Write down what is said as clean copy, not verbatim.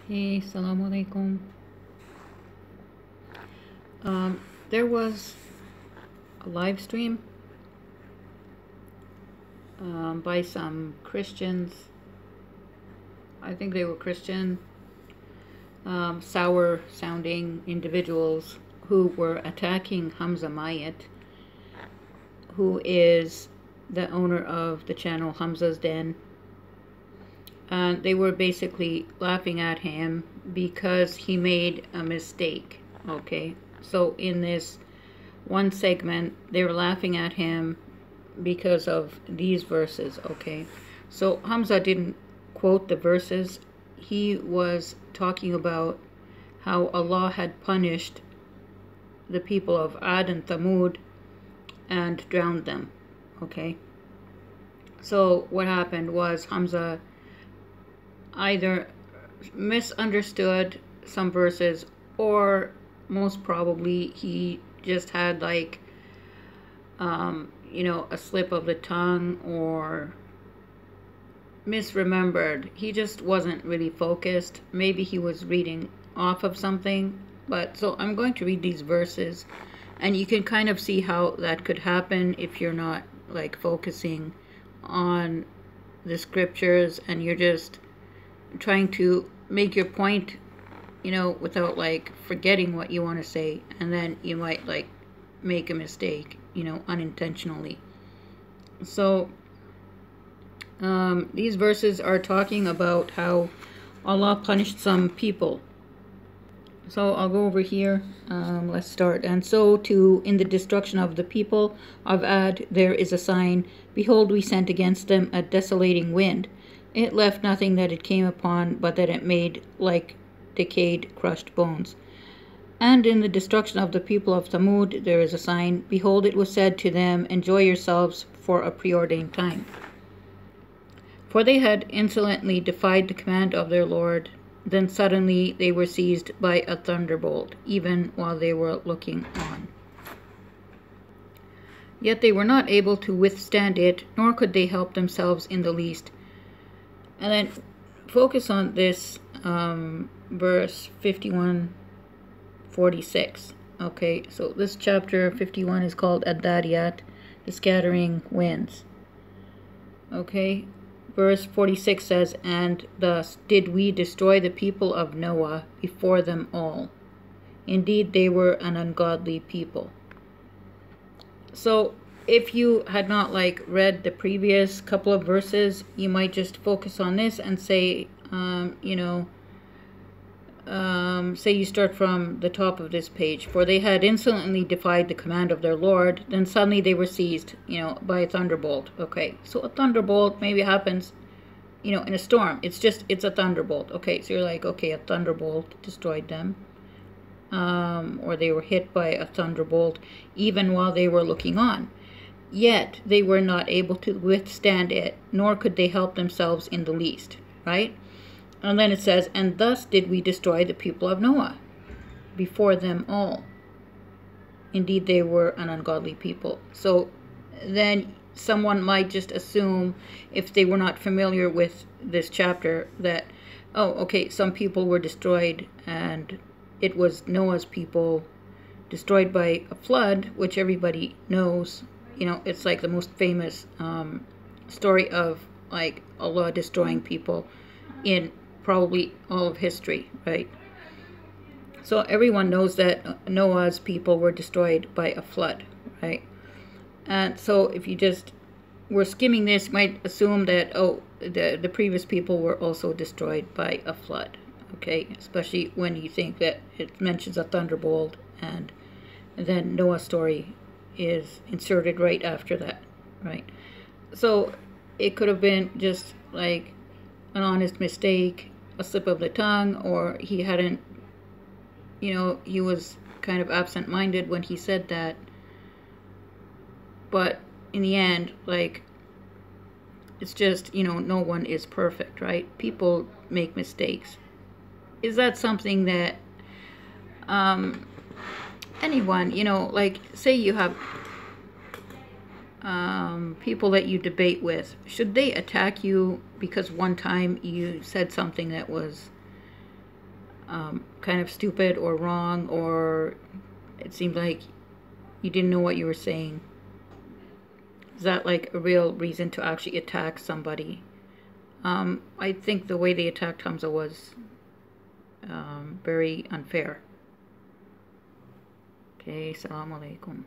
Hey, Assalamu alaikum. There was a live stream by some Christians. I think they were Christian, sour sounding individuals who were attacking Hamza Myatt, who is the owner of the channel Hamza's Den. And they were basically laughing at him because he made a mistake. Okay, so in this one segment, they were laughing at him because of these verses. Okay, so Hamza didn't quote the verses. He was talking about how Allah had punished the people of Ad and Thamud and drowned them. Okay, so what happened was Hamza either misunderstood some verses, or most probably he just had like a slip of the tongue, or misremembered. He just wasn't really focused. Maybe he was reading off of something. But so I'm going to read these verses, and you can kind of see how that could happen if you're not like focusing on the scriptures and you're just trying to make your point, without like forgetting what you want to say, and then you might like make a mistake, unintentionally. So these verses are talking about how Allah punished some people. So I'll go over here. Let's start. And so too in the destruction of the people of Ad there is a sign. Behold, we sent against them a desolating wind. It left nothing that it came upon, but that it made like decayed, crushed bones. And in the destruction of the people of Thamud there is a sign. Behold, it was said to them, enjoy yourselves for a preordained time. For they had insolently defied the command of their Lord. Then suddenly they were seized by a thunderbolt, even while they were looking on. Yet they were not able to withstand it, nor could they help themselves in the least. And then focus on this verse 51-46. Okay, so this chapter 51 is called Ad-Dariyat, the scattering winds. Okay, verse 46 says, and thus did we destroy the people of Noah before them all. Indeed, they were an ungodly people. So if you had not like read the previous couple of verses, you might just focus on this and say, say you start from the top of this page. For they had insolently defied the command of their Lord, then suddenly they were seized, by a thunderbolt. Okay, so a thunderbolt maybe happens, in a storm. It's a thunderbolt. Okay, so you're like, okay, a thunderbolt destroyed them. Or they were hit by a thunderbolt even while they were looking on. Yet they were not able to withstand it, nor could they help themselves in the least, right? And then it says, and thus did we destroy the people of Noah before them all. Indeed, they were an ungodly people. So then someone might just assume, if they were not familiar with this chapter, that, oh, okay, some people were destroyed, and it was Noah's people destroyed by a flood, which everybody knows. It's like the most famous story of like Allah destroying people in probably all of history, right? So everyone knows that Noah's people were destroyed by a flood, right? And so if you just were skimming this, you might assume that, oh, the previous people were also destroyed by a flood, okay? Especially when you think that it mentions a thunderbolt, and then Noah's story is inserted right after that, right? So it could have been just like an honest mistake, a slip of the tongue, or he hadn't, he was kind of absent-minded when he said that. But in the end, like, it's just, no one is perfect, right? People make mistakes. Is that something that anyone, like, say you have people that you debate with, should they attack you because one time you said something that was kind of stupid or wrong, or it seemed like you didn't know what you were saying? Is that like a real reason to actually attack somebody? I think the way they attacked Hamza was very unfair. Okay, assalamu alaikum.